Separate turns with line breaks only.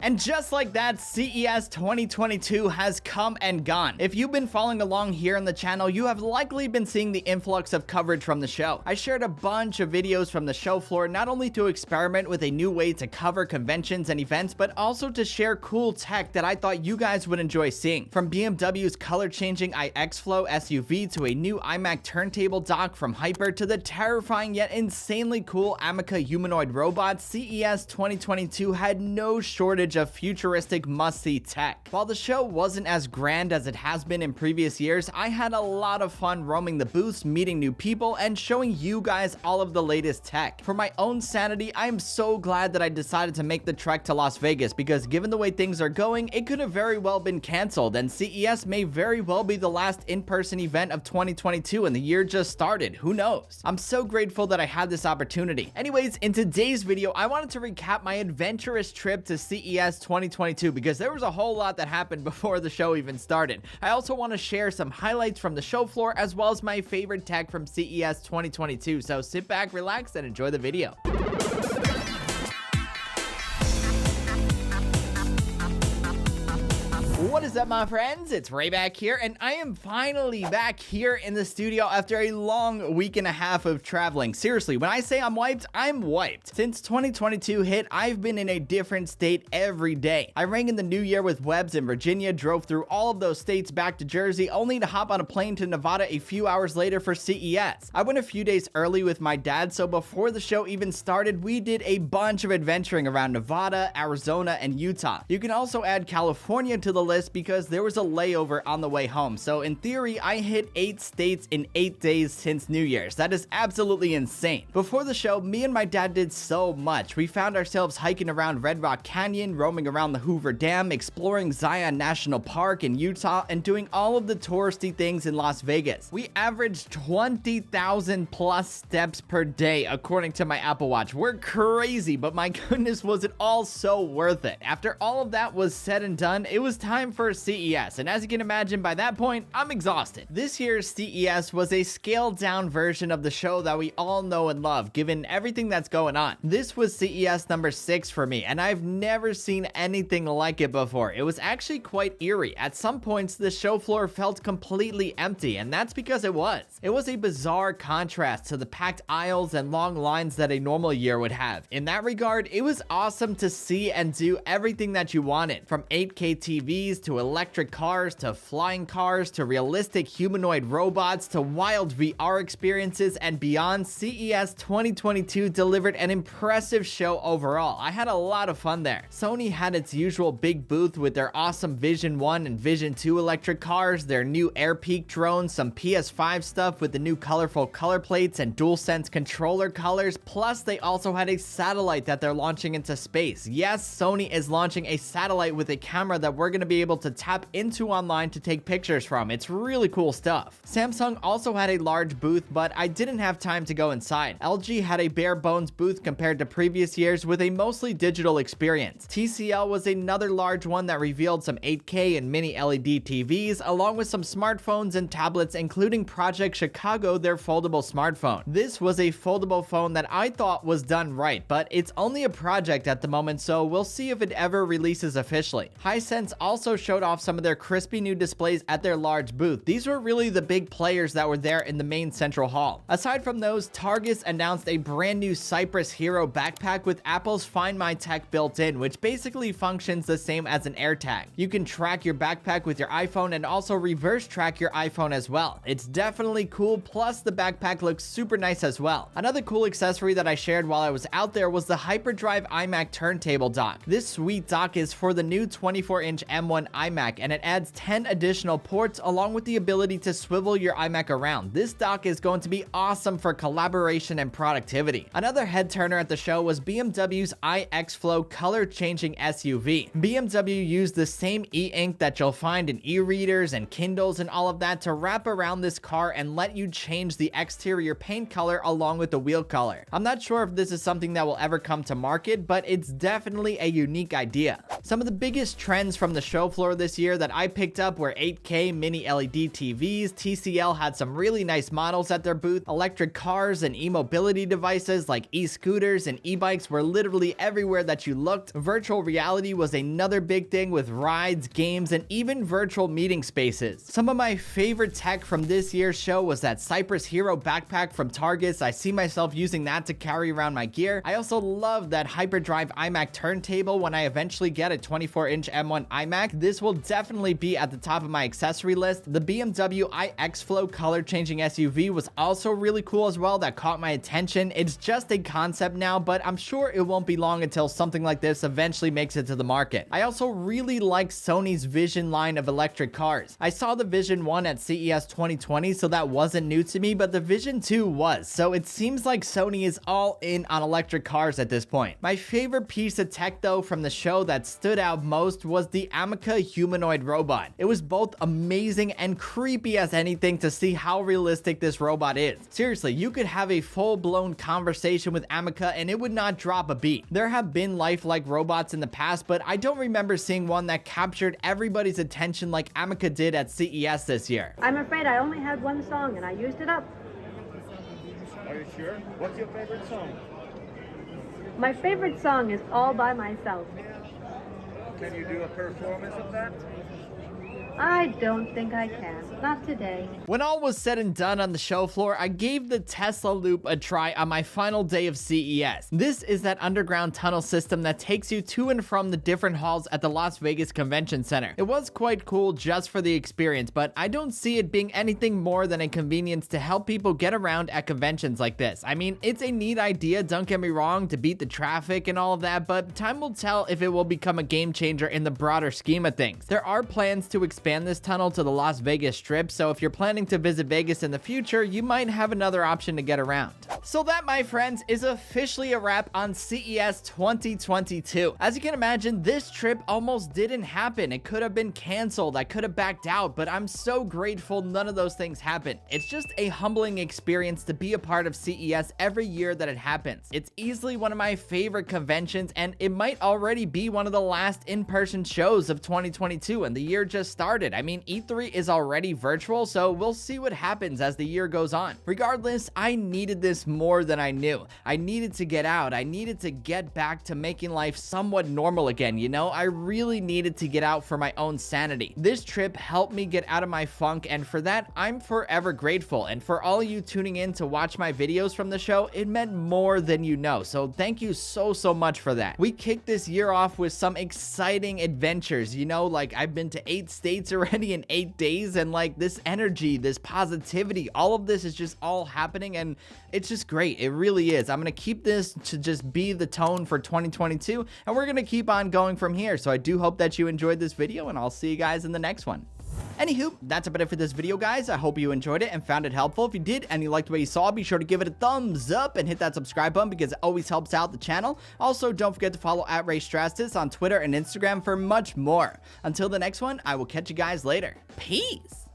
And just like that, CES 2022 has come and gone. If you've been following along here on the channel, you have likely been seeing the influx of coverage from the show. I shared a bunch of videos from the show floor, not only to experiment with a new way to cover conventions and events, but also to share cool tech that I thought you guys would enjoy seeing. From BMW's color-changing iX Flow SUV to a new iMac turntable dock from Hyper to the terrifying yet insanely cool Amica humanoid robot, CES 2022 had no shortage of futuristic must-see tech. While the show wasn't as grand as it has been in previous years, I had a lot of fun roaming the booths, meeting new people, and showing you guys all of the latest tech. For my own sanity, I am so glad that I decided to make the trek to Las Vegas, because given the way things are going, it could have very well been canceled, and CES may very well be the last in-person event of 2022 and the year just started. Who knows? I'm so grateful that I had this opportunity. Anyways, in today's video, I wanted to recap my adventurous trip to CES 2022 because there was a whole lot that happened before the show even started. I also want to share some highlights from the show floor as well as my favorite tech from CES 2022. So sit back, relax, and enjoy the video. What is up, my friends? It's Ray back here, and I am finally back here in the studio after a long week and a half of traveling. Seriously, when I say I'm wiped, I'm wiped. Since 2022 hit, I've been in a different state every day. I rang in the new year with Webbs in Virginia, drove through all of those states back to Jersey, only to hop on a plane to Nevada a few hours later for CES. I went a few days early with my dad, so before the show even started, we did a bunch of adventuring around Nevada, Arizona, and Utah. You can also add California to the list because there was a layover on the way home. So in theory, I hit 8 states in 8 days since New Year's. That is absolutely insane. Before the show, me and my dad did so much. We found ourselves hiking around Red Rock Canyon, roaming around the Hoover Dam, exploring Zion National Park in Utah, and doing all of the touristy things in Las Vegas. We averaged 20,000 plus steps per day, according to my Apple Watch. We're crazy, but my goodness, was it all so worth it. After all of that was said and done, it was time for CES, and as you can imagine, by that point, I'm exhausted. This year's CES was a scaled down version of the show that we all know and love, given everything that's going on. This was CES number 6 for me, and I've never seen anything like it before. It was actually quite eerie. At some points, the show floor felt completely empty, and that's because it was. It was a bizarre contrast to the packed aisles and long lines that a normal year would have. In that regard, it was awesome to see and do everything that you wanted, from 8K TVs to electric cars, to flying cars, to realistic humanoid robots, to wild VR experiences, and beyond. CES 2022 delivered an impressive show overall. I had a lot of fun there. Sony had its usual big booth with their awesome Vision 1 and Vision 2 electric cars, their new AirPeak drones, some PS5 stuff with the new colorful color plates and DualSense controller colors, plus they also had a satellite that they're launching into space. Yes, Sony is launching a satellite with a camera that we're going to be able to tap into online to take pictures from. It's really cool stuff. Samsung also had a large booth, but I didn't have time to go inside. LG had a bare bones booth compared to previous years with a mostly digital experience. TCL was another large one that revealed some 8K and mini LED TVs, along with some smartphones and tablets, including Project Chicago, their foldable smartphone. This was a foldable phone that I thought was done right, but it's only a project at the moment, so we'll see if it ever releases officially. Hisense also showed off some of their crispy new displays at their large booth. These were really the big players that were there in the main central hall. Aside from those, Targus announced a brand new Cypress Hero backpack with Apple's Find My tech built in, which basically functions the same as an AirTag. You can track your backpack with your iPhone and also reverse track your iPhone as well. It's definitely cool, plus the backpack looks super nice as well. Another cool accessory that I shared while I was out there was the Hyperdrive iMac turntable dock. This sweet dock is for the new 24-inch M1 iMac, and it adds 10 additional ports along with the ability to swivel your iMac around. This dock is going to be awesome for collaboration and productivity. Another head turner at the show was BMW's iX Flow color changing SUV. BMW used the same e-ink that you'll find in e-readers and Kindles and all of that to wrap around this car and let you change the exterior paint color along with the wheel color. I'm not sure if this is something that will ever come to market, but it's definitely a unique idea. Some of the biggest trends from the show floor floor this year that I picked up were 8K mini LED TVs. TCL had some really nice models at their booth. Electric cars and e-mobility devices like e-scooters and e-bikes were literally everywhere that you looked. Virtual reality was another big thing with rides, games, and even virtual meeting spaces. Some of my favorite tech from this year's show was that Cypress Hero backpack from Target. I see myself using that to carry around my gear. I also love that Hyperdrive iMac turntable when I eventually get a 24-inch M1 iMac. This will definitely be at the top of my accessory list. The BMW iX Flow color changing SUV was also really cool as well. That caught my attention. It's just a concept now, but I'm sure it won't be long until something like this eventually makes it to the market. I also really like Sony's Vision line of electric cars. I saw the Vision 1 at CES 2020, so that wasn't new to me, but the Vision 2 was. So it seems like Sony is all in on electric cars at this point. My favorite piece of tech though from the show that stood out most was the Amica humanoid robot. It was both amazing and creepy as anything to see how realistic this robot is. Seriously, you could have a full-blown conversation with Amica and it would not drop a beat. There have been lifelike robots in the past, but I don't remember seeing one that captured everybody's attention like Amica did at CES this year.
I'm afraid I only had one song and I used it up.
Are you sure? What's your favorite song?
My favorite song is All By Myself.
Can you do a performance of that?
I don't think I can. Not today.
When all was said and done on the show floor, I gave the Tesla Loop a try on my final day of CES. This is that underground tunnel system that takes you to and from the different halls at the Las Vegas Convention Center. It was quite cool just for the experience, but I don't see it being anything more than a convenience to help people get around at conventions like this. I mean, it's a neat idea, don't get me wrong, to beat the traffic and all of that, but time will tell if it will become a game changer in the broader scheme of things. There are plans to expand this tunnel to the Las Vegas Strip, so if you're planning to visit Vegas in the future, you might have another option to get around. So that, my friends, is officially a wrap on CES 2022. As you can imagine, this trip almost didn't happen. It could have been canceled. I could have backed out, but I'm so grateful none of those things happened. It's just a humbling experience to be a part of CES every year that it happens. It's easily one of my favorite conventions, and it might already be one of the last in-person shows of 2022, and the year just started. I mean, E3 is already virtual, so we'll see what happens as the year goes on. Regardless, I needed this more than I knew. I needed to get out. I needed to get back to making life somewhat normal again, you know? I really needed to get out for my own sanity. This trip helped me get out of my funk, and for that, I'm forever grateful. And for all of you tuning in to watch my videos from the show, it meant more than you know. So thank you so much for that. We kicked this year off with some exciting adventures, you know, like I've been to 8 states already in 8 days, and like this energy, this positivity, all of this is just all happening, and it's just great. It really is. I'm gonna keep this to just be the tone for 2022, and we're gonna keep on going from here. So I do hope that you enjoyed this video, and I'll see you guys in the next one. Anywho, that's about it for this video, guys. I hope you enjoyed it and found it helpful. If you did and you liked what you saw, be sure to give it a thumbs up and hit that subscribe button because it always helps out the channel. Also, don't forget to follow at Raymond Strazdas on Twitter and Instagram for much more. Until the next one, I will catch you guys later. Peace!